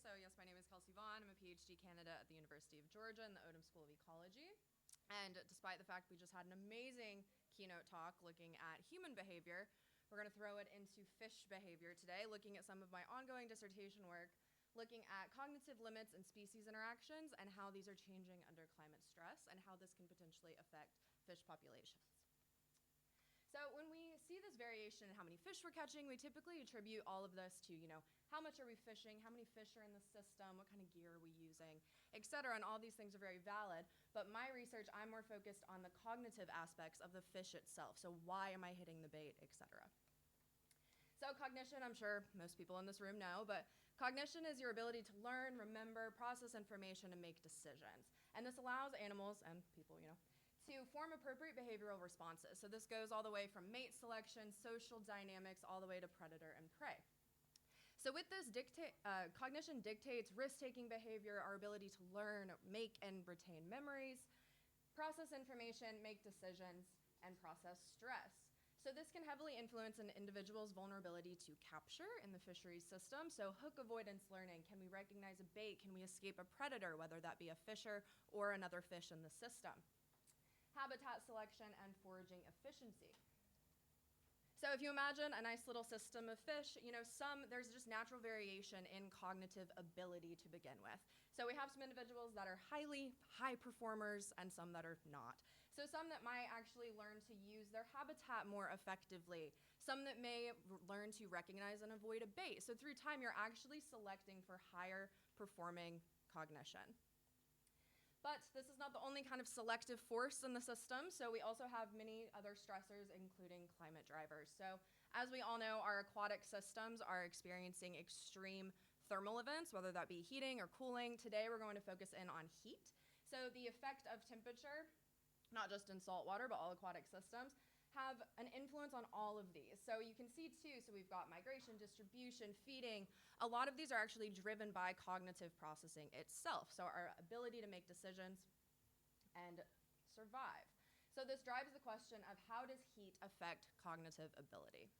So yes, my name is Kelsey Vaughn. I'm a PhD candidate at the University of Georgia in the Odom School of Ecology. And despite the fact we just had an amazing keynote talk looking at human behavior, we're going to throw it into fish behavior today, looking at some of my ongoing dissertation work, looking at cognitive limits and species interactions and how these are changing under climate stress and how this can potentially affect fish populations. So when we see this variation in how many fish we're catching, we typically attribute all of this to, how much are we fishing, how many fish are in the system, what kind of gear are we using, et cetera, and all these things are very valid. But my research, I'm more focused on the cognitive aspects of the fish itself. So why am I hitting the bait, et cetera. So cognition, I'm sure most people in this room know, but cognition is your ability to learn, remember, process information, and make decisions. And this allows animals and people, to form appropriate behavioral responses. So this goes all the way from mate selection, social dynamics, all the way to predator and prey. So with this, cognition dictates risk-taking behavior, our ability to learn, make and retain memories, process information, make decisions, and process stress. So this can heavily influence an individual's vulnerability to capture in the fisheries system. So hook avoidance learning, can we recognize a bait? Can we escape a predator, whether that be a fisher or another fish in the system? Habitat selection and foraging efficiency. So if you imagine a nice little system of fish, there's just natural variation in cognitive ability to begin with. So we have some individuals that are high performers and some that are not. So some that might actually learn to use their habitat more effectively. Some that may learn to recognize and avoid a bait. So through time, you're actually selecting for higher performing cognition. But this is not the only kind of selective force in the system, so we also have many other stressors, including climate drivers. So as we all know, our aquatic systems are experiencing extreme thermal events, whether that be heating or cooling. Today we're going to focus in on heat. So the effect of temperature, not just in saltwater, but all aquatic systems, have an influence on all of these. So you can see too, so we've got migration, distribution, feeding. A lot of these are actually driven by cognitive processing itself. So our ability to make decisions and survive. So this drives the question of how does heat affect cognitive ability?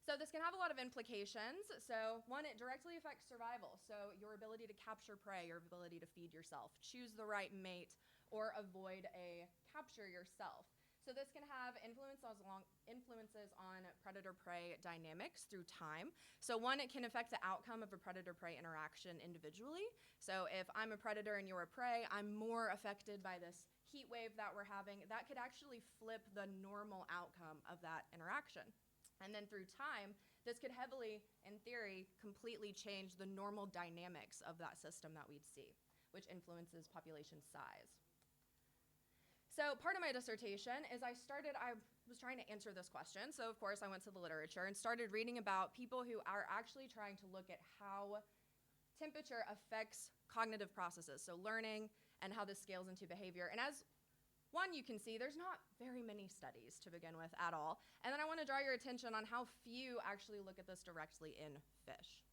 So this can have a lot of implications. So one, it directly affects survival. So your ability to capture prey, your ability to feed yourself, choose the right mate, or avoid a capture yourself. So this can have influences on predator-prey dynamics through time. So one, it can affect the outcome of a predator-prey interaction individually. So if I'm a predator and you're a prey, I'm more affected by this heat wave that we're having. That could actually flip the normal outcome of that interaction. And then through time, this could heavily, in theory, completely change the normal dynamics of that system that we'd see, which influences population size. So part of my dissertation is I was trying to answer this question. So of course I went to the literature and started reading about people who are actually trying to look at how temperature affects cognitive processes, so learning and how this scales into behavior. And as one, you can see there's not very many studies to begin with at all. And then I want to draw your attention on how few actually look at this directly in fish.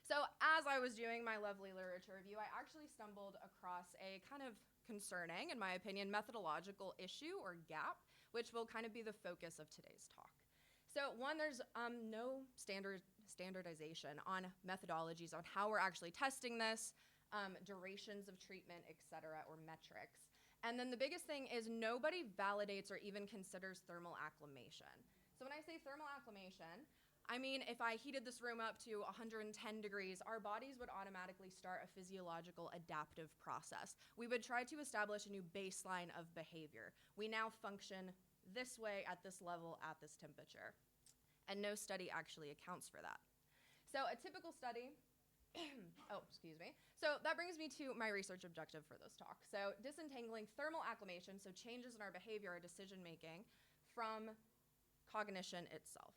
So as I was doing my lovely literature review, I actually stumbled across a kind of concerning, in my opinion, methodological issue or gap, which will kind of be the focus of today's talk. So one, there's no standardization on methodologies on how we're actually testing this, durations of treatment, et cetera, or metrics. And then the biggest thing is nobody validates or even considers thermal acclimation. So when I say thermal acclimation, I mean, if I heated this room up to 110 degrees, our bodies would automatically start a physiological adaptive process. We would try to establish a new baseline of behavior. We now function this way at this level at this temperature. And no study actually accounts for that. So a typical study, So that brings me to my research objective for this talk. So disentangling thermal acclimation, so changes in our behavior or decision making, from cognition itself.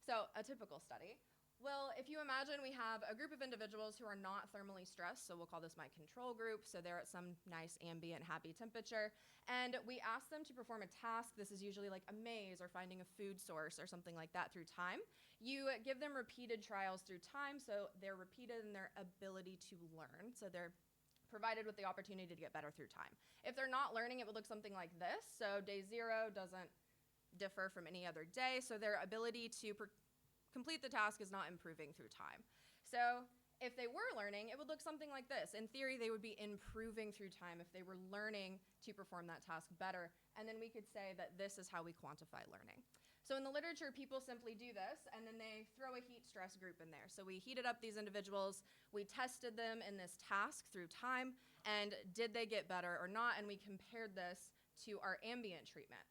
So a typical study. Well, if you imagine we have a group of individuals who are not thermally stressed, so we'll call this my control group, so they're at some nice ambient happy temperature, and we ask them to perform a task. This is usually like a maze or finding a food source or something like that through time. You give them repeated trials through time, so they're repeated in their ability to learn, so they're provided with the opportunity to get better through time. If they're not learning, it would look something like this. So day 0 doesn't differ from any other day, so their ability to complete the task is not improving through time. So If they were learning, it would look something like this. In theory, they would be improving through time if they were learning to perform that task better. And then we could say that this is how we quantify learning. So in the literature, people simply do this, and then they throw a heat stress group in there. So we heated up these individuals, we tested them in this task through time, and did they get better or not? And we compared this to our ambient treatment.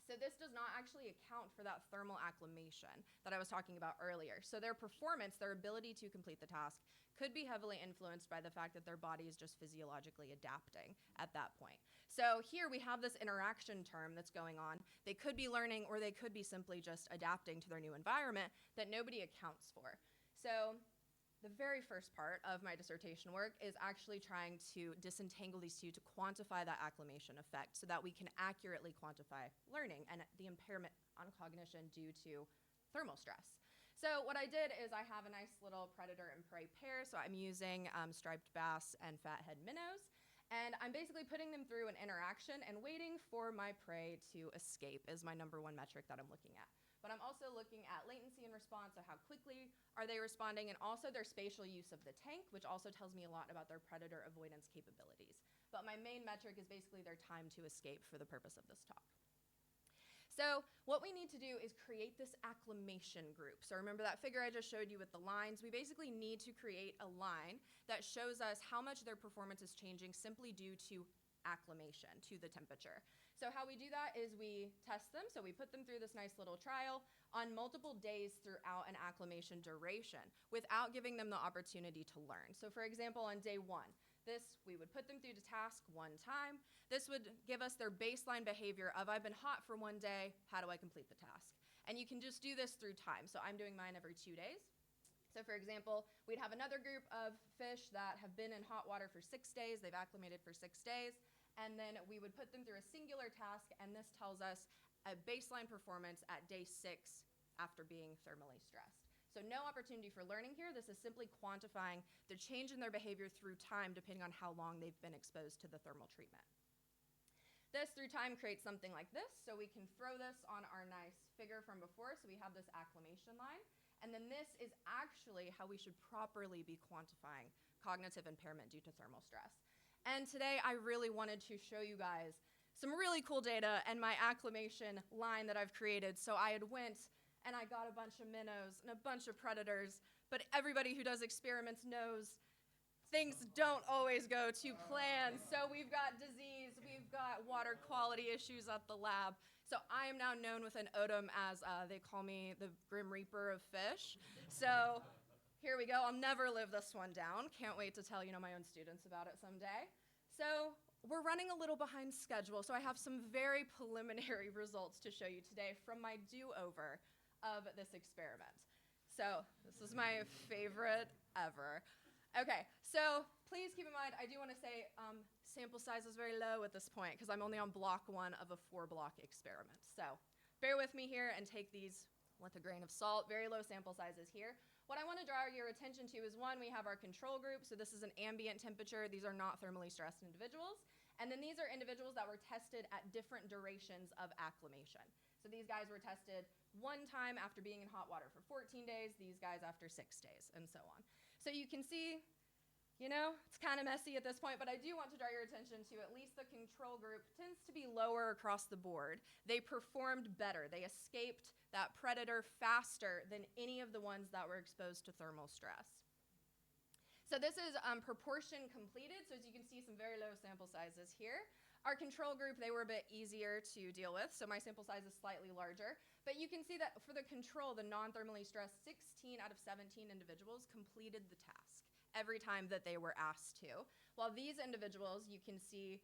So this does not actually account for that thermal acclimation that I was talking about earlier. So their performance, their ability to complete the task, could be heavily influenced by the fact that their body is just physiologically adapting at that point. So here we have this interaction term that's going on. They could be learning, or they could be simply just adapting to their new environment that nobody accounts for. So the very first part of my dissertation work is actually trying to disentangle these two to quantify that acclimation effect so that we can accurately quantify learning and the impairment on cognition due to thermal stress. So what I did is I have a nice little predator and prey pair. So I'm using striped bass and fathead minnows. And I'm basically putting them through an interaction and waiting for my prey to escape is my number one metric that I'm looking at. But I'm also looking at latency and response, so how quickly are they responding, and also their spatial use of the tank, which also tells me a lot about their predator avoidance capabilities. But my main metric is basically their time to escape for the purpose of this talk. So what we need to do is create this acclimation group. So remember that figure I just showed you with the lines? We basically need to create a line that shows us how much their performance is changing simply due to acclimation to the temperature. So how we do that is we test them. So we put them through this nice little trial on multiple days throughout an acclimation duration without giving them the opportunity to learn. So for example, on day 1, we would put them through the task one time. This would give us their baseline behavior of I've been hot for one day, how do I complete the task? And you can just do this through time. So I'm doing mine every 2 days. So for example, we'd have another group of fish that have been in hot water for 6 days, they've acclimated for 6 days, and then we would put them through a singular task, and this tells us a baseline performance at day 6 after being thermally stressed. So no opportunity for learning here. This is simply quantifying the change in their behavior through time depending on how long they've been exposed to the thermal treatment. This through time creates something like this. So we can throw this on our nice figure from before. So we have this acclimation line. And then this is actually how we should properly be quantifying cognitive impairment due to thermal stress. And today I really wanted to show you guys some really cool data and my acclimation line that I've created. So I had went and I got a bunch of minnows and a bunch of predators, but everybody who does experiments knows things don't always go to plan. So we've got disease, we've got water quality issues at the lab. So I am now known with an odom as, they call me the Grim Reaper of fish. So here we go. I'll never live this one down. Can't wait to tell my own students about it someday. So we're running a little behind schedule, so I have some very preliminary results to show you today from my do-over of this experiment. So this is my favorite ever. Okay, so please keep in mind, I do want to say sample size is very low at this point because I'm only on block 1 of a 4-block experiment. So bear with me here and take these with a grain of salt. Very low sample sizes here. What I want to draw your attention to is, one, we have our control group. So this is an ambient temperature. These are not thermally stressed individuals. And then these are individuals that were tested at different durations of acclimation. So these guys were tested one time after being in hot water for 14 days, these guys after 6 days, and so on. So you can see, it's kind of messy at this point, but I do want to draw your attention to at least the control group tends to be lower across the board. They performed better. They escaped that predator faster than any of the ones that were exposed to thermal stress. So this is proportion completed. So as you can see, some very low sample sizes here. Our control group, they were a bit easier to deal with, so my sample size is slightly larger. But you can see that for the control, the non-thermally stressed, 16 out of 17 individuals completed the task every time that they were asked to. While these individuals, you can see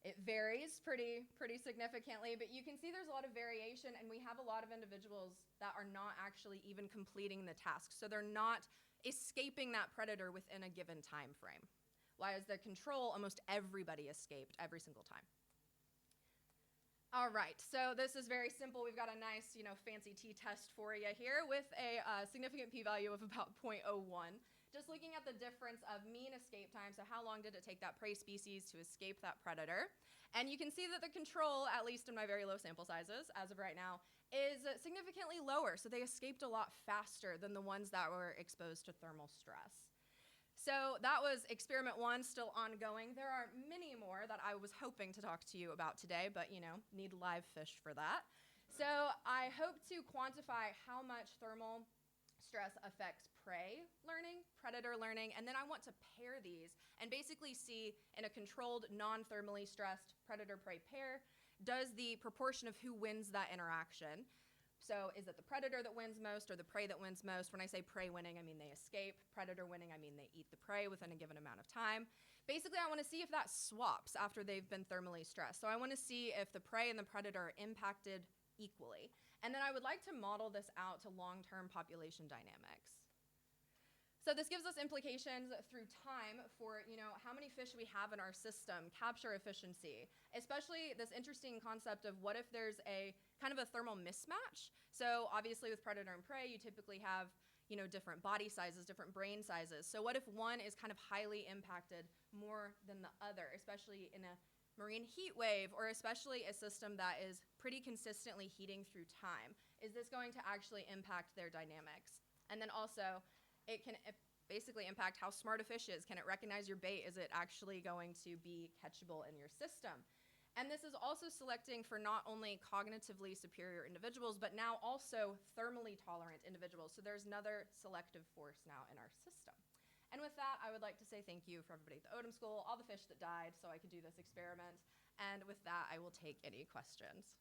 it varies pretty significantly, but you can see there's a lot of variation, and we have a lot of individuals that are not actually even completing the task. So they're not escaping that predator within a given time frame. Whereas the control, almost everybody escaped every single time. All right, so this is very simple. We've got a nice, fancy t-test for you here with a significant p-value of about 0.01. Just looking at the difference of mean escape time, so how long did it take that prey species to escape that predator? And you can see that the control, at least in my very low sample sizes, as of right now, is significantly lower. So they escaped a lot faster than the ones that were exposed to thermal stress. So that was experiment 1, still ongoing. There are many more that I was hoping to talk to you about today, but need live fish for that. So I hope to quantify how much thermal stress affects prey learning, predator learning, and then I want to pair these and basically see in a controlled, non-thermally stressed predator-prey pair, does the proportion of who wins that interaction. So is it the predator that wins most or the prey that wins most? When I say prey winning, I mean they escape. Predator winning, I mean they eat the prey within a given amount of time. Basically, I want to see if that swaps after they've been thermally stressed. So I want to see if the prey and the predator are impacted equally. And then I would like to model this out to long-term population dynamics. So this gives us implications through time for, how many fish we have in our system, capture efficiency, especially this interesting concept of what if there's a kind of a thermal mismatch. So obviously with predator and prey, you typically have, different body sizes, different brain sizes. So what if one is kind of highly impacted more than the other, especially in a marine heat wave, or especially a system that is pretty consistently heating through time? Is this going to actually impact their dynamics? And then also, it can basically impact how smart a fish is. Can it recognize your bait? Is it actually going to be catchable in your system? And this is also selecting for not only cognitively superior individuals, but now also thermally tolerant individuals. So there's another selective force now in our system. And with that, I would like to say thank you for everybody at the Odom School, all the fish that died so I could do this experiment. And with that, I will take any questions.